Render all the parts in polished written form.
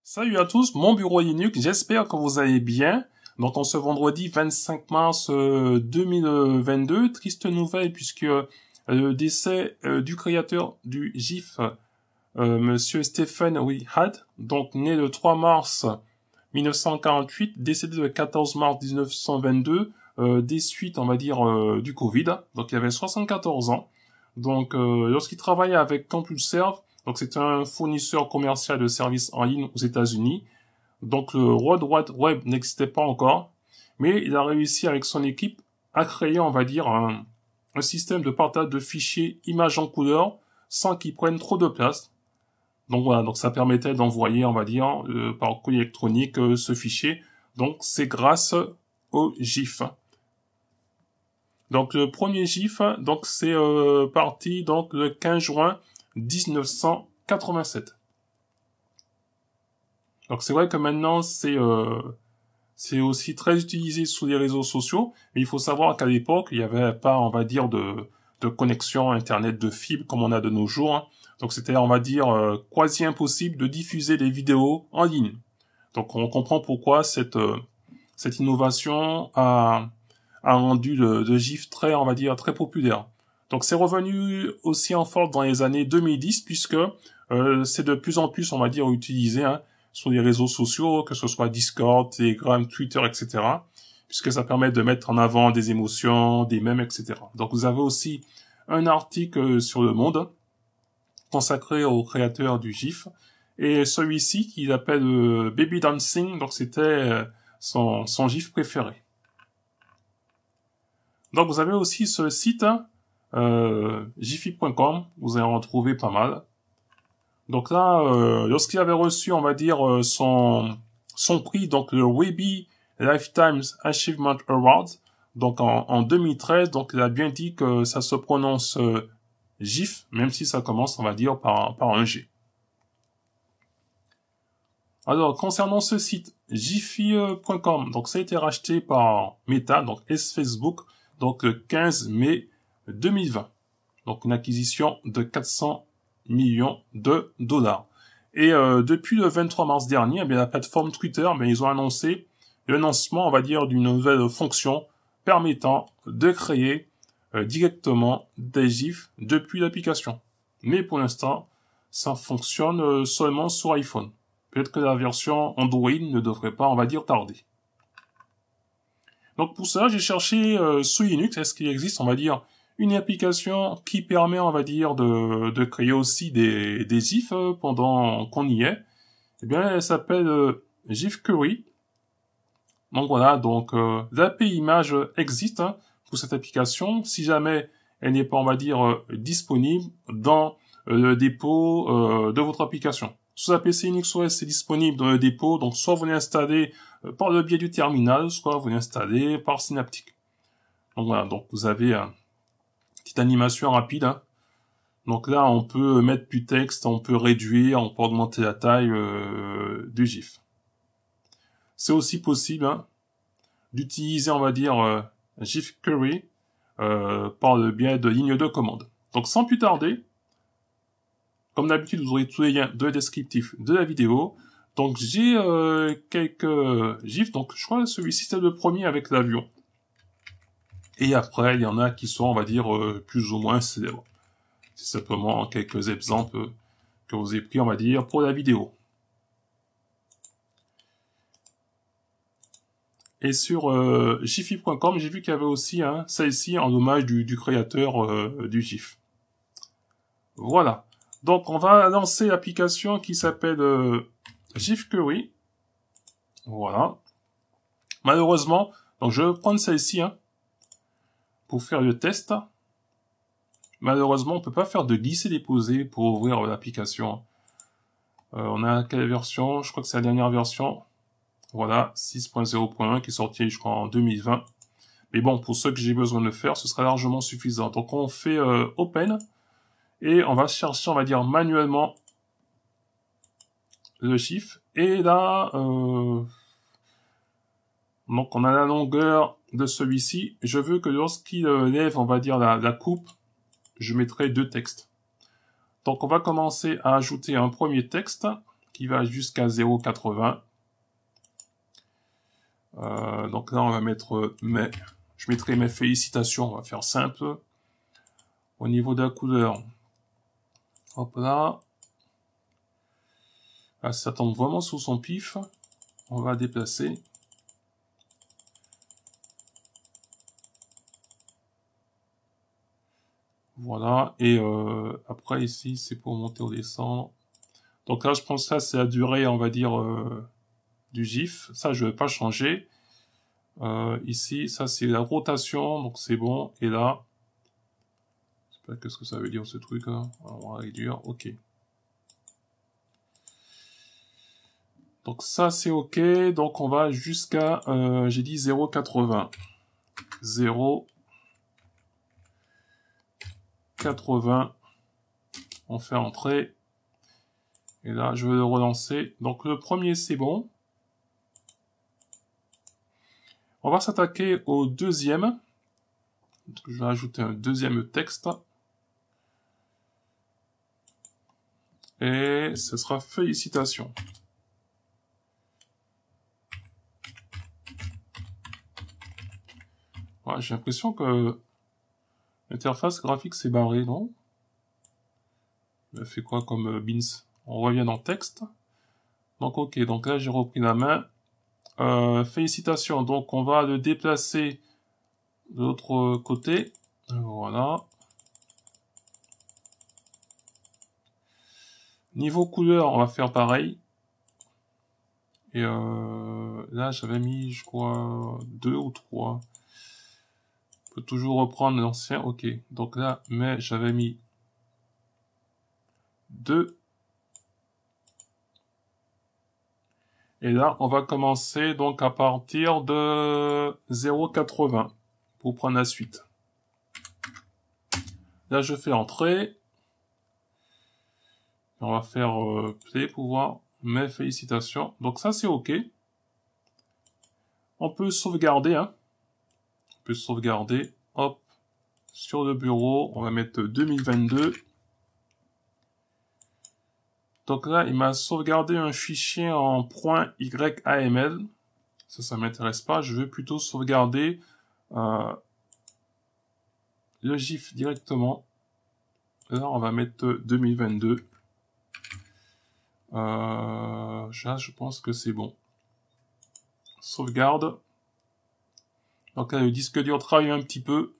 Salut à tous, mon bureau Linux, j'espère que vous allez bien. Donc en ce vendredi 25 mars 2022, triste nouvelle puisque le décès du créateur du GIF, Monsieur Stephen Had, donc né le 3 mars 1948, décédé le 14 mars 1922, des suites, on va dire, du Covid. Donc il avait 74 ans. Donc lorsqu'il travaillait avec CompuServe, donc c'est un fournisseur commercial de services en ligne aux États-Unis. Donc le World Wide Web n'existait pas encore, mais il a réussi avec son équipe à créer, on va dire, un système de partage de fichiers images en couleur sans qu'ils prennent trop de place. Donc voilà, donc ça permettait d'envoyer, on va dire, par courrier électronique ce fichier. Donc c'est grâce au GIF. Donc le premier GIF, donc c'est parti donc le 15 juin 1987. Donc c'est vrai que maintenant c'est aussi très utilisé sous les réseaux sociaux, mais il faut savoir qu'à l'époque il n'y avait pas, on va dire, de connexion internet de fibre comme on a de nos jours. Hein. Donc c'était, on va dire, quasi impossible de diffuser des vidéos en ligne. Donc on comprend pourquoi cette innovation a rendu le GIF très, on va dire, très populaire. Donc c'est revenu aussi en force dans les années 2010 puisque c'est de plus en plus, on va dire, utilisé sur les réseaux sociaux, que ce soit Discord, Telegram, Twitter, etc. Puisque ça permet de mettre en avant des émotions, des mèmes, etc. Donc vous avez aussi un article sur Le Monde consacré au créateur du GIF et celui-ci qu'il appelle Baby Dancing, donc c'était son GIF préféré. Donc vous avez aussi ce site Giphy.com, vous allez en trouver pas mal. Donc là, lorsqu'il avait reçu, on va dire, son prix, donc le Webby Lifetime Achievement Award, donc en 2013, donc il a bien dit que ça se prononce GIF, même si ça commence, on va dire, par un G. Alors, concernant ce site, Giphy.com, donc ça a été racheté par Meta, donc ex-Facebook, donc le 15 mai 2020. Donc une acquisition de 400 millions de dollars. Et depuis le 23 mars dernier, eh bien, la plateforme Twitter, ils ont annoncé le lancement, on va dire, d'une nouvelle fonction permettant de créer directement des GIFs depuis l'application. Mais pour l'instant, ça fonctionne seulement sur iPhone. Peut-être que la version Android ne devrait pas, on va dire, tarder. Donc pour ça, j'ai cherché sous Linux, est-ce qu'il existe, on va dire, une application qui permet, on va dire, de créer aussi des GIFs pendant qu'on y est. Eh bien, elle s'appelle GIFquery. Donc voilà, donc l'API image existe pour cette application. Si jamais elle n'est pas, on va dire, disponible dans le dépôt de votre application. Sous la PC Linux OS, c'est disponible dans le dépôt, donc soit vous l'installez par le biais du terminal, soit vous l'installez par Synaptic. Donc voilà, donc vous avez une petite animation rapide. Donc là, on peut mettre du texte, on peut réduire, on peut augmenter la taille du GIF. C'est aussi possible d'utiliser, on va dire, GIFquery par le biais de lignes de commande. Donc sans plus tarder, comme d'habitude, vous aurez tous les liens de descriptif de la vidéo. Donc j'ai quelques GIFs, donc je crois que celui-ci c'est le premier avec l'avion. Et après, il y en a qui sont, on va dire, plus ou moins célèbres. C'est simplement quelques exemples que vous avez pris, on va dire, pour la vidéo. Et sur Giphy.com, j'ai vu qu'il y avait aussi celle-ci en hommage du créateur du GIF. Voilà. Donc, on va lancer l'application qui s'appelle GIFquery. Voilà. Malheureusement, donc je vais prendre celle-ci pour faire le test. Malheureusement, on peut pas faire de glisser-déposer pour ouvrir l'application. On a quelle version? Je crois que c'est la dernière version. Voilà, 6.0.1 qui est sortie, je crois, en 2020. Mais bon, pour ceux que j'ai besoin de faire, ce sera largement suffisant. Donc, on fait Open. Et on va chercher, on va dire, manuellement le GIF. Et là, donc on a la longueur de celui-ci. Je veux que lorsqu'il lève, on va dire, la coupe, je mettrai deux textes. Donc on va commencer à ajouter un premier texte qui va jusqu'à 0,80. Donc là, on va mettre je mettrai mes félicitations, on va faire simple. Au niveau de la couleur, hop là. Là, ça tombe vraiment sous son pif. On va déplacer. Voilà. Et après, ici, c'est pour monter ou descendre. Donc là, je pense que ça, c'est la durée, on va dire, du GIF. Ça, je ne vais pas changer. Ici, ça, c'est la rotation. Donc, c'est bon. Et là, je sais pas qu'est-ce que ça veut dire, ce truc-là. On va réduire. OK. Donc ça, c'est OK. Donc on va jusqu'à, j'ai dit 0,80. 0,80. On fait entrer. Et là, je vais le relancer. Donc le premier, c'est bon. On va s'attaquer au deuxième. Donc, je vais ajouter un deuxième texte. Et ce sera félicitations. Ouais, j'ai l'impression que l'interface graphique s'est barrée, non? Elle fait quoi comme bins? On revient dans texte. Donc ok, donc là j'ai repris la main. Félicitations, donc on va le déplacer de l'autre côté. Voilà. Niveau couleur, on va faire pareil. Et là j'avais mis, je crois, 2 ou 3. On peut toujours reprendre l'ancien, ok. Donc là, mais j'avais mis 2. Et là, on va commencer donc à partir de 0,80 pour prendre la suite. Là, je fais entrer. On va faire play pour voir mes félicitations. Donc ça, c'est OK. On peut sauvegarder. Hein. On peut sauvegarder. Hop. Sur le bureau, on va mettre 2022. Donc là, il m'a sauvegardé un fichier en .yml. Ça m'intéresse pas. Je veux plutôt sauvegarder le GIF directement. Là, on va mettre 2022. Là, je pense que c'est bon. Sauvegarde. Donc là, le disque dur travaille un petit peu.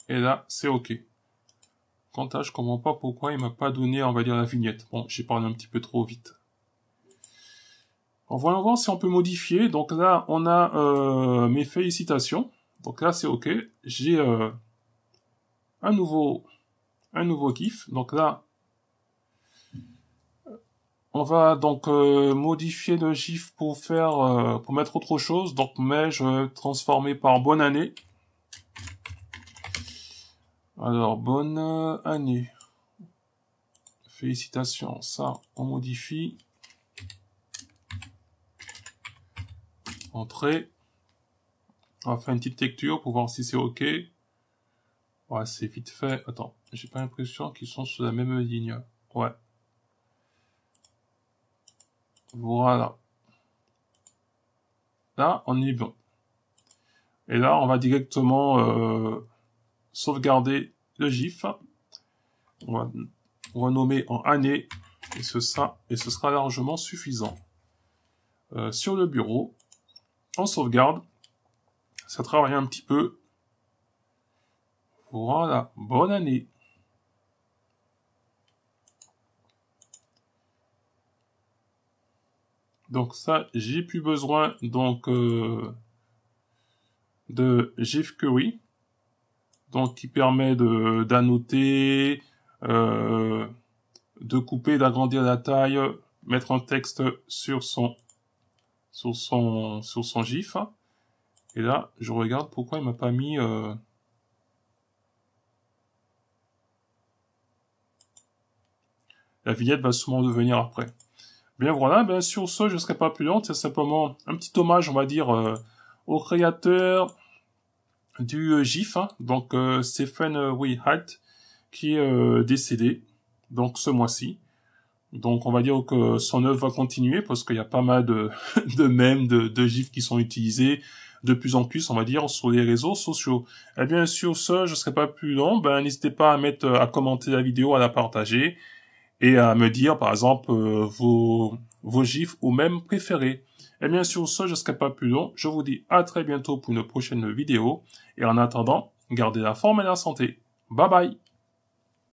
Et là, c'est OK. Quant à, je comprends pas pourquoi il m'a pas donné, on va dire, la vignette. Bon, j'ai parlé un petit peu trop vite. On va voir si on peut modifier. Donc là, on a mes félicitations. Donc là, c'est OK. J'ai un nouveau GIF. Donc là, on va donc modifier le GIF pour faire, pour mettre autre chose. Donc, mais je vais transformer par bonne année. Alors, bonne année. Félicitations. Ça, on modifie. Entrée. On va faire une petite lecture pour voir si c'est OK. Ouais, c'est vite fait. Attends, j'ai pas l'impression qu'ils sont sur la même ligne. Ouais. Voilà. Là, on est bon. Et là, on va directement sauvegarder le GIF. On va nommer en année. Et ce sera largement suffisant. Sur le bureau, on sauvegarde. Ça travaille un petit peu. Voilà, bonne année. Donc ça, j'ai plus besoin donc de GIF Query, donc qui permet d'annoter, de couper, d'agrandir la taille, mettre un texte sur son GIF. Et là, je regarde pourquoi il m'a pas mis la vignette va sûrement devenir après. Bien voilà, ben sur ce, je ne serai pas plus long, c'est simplement un petit hommage, on va dire, au créateur du GIF, hein, donc Stephen Willhite, qui est décédé, donc ce mois-ci. Donc on va dire que son œuvre va continuer parce qu'il y a pas mal de, de mèmes, de GIFs qui sont utilisés de plus en plus, on va dire, sur les réseaux sociaux. Et bien sur ce, je serai pas plus long, ben n'hésitez pas à commenter la vidéo, à la partager et à me dire par exemple vos GIFs ou même préférés. Et bien sur ce, je serai pas plus long, je vous dis à très bientôt pour une prochaine vidéo et en attendant, gardez la forme et la santé. Bye bye.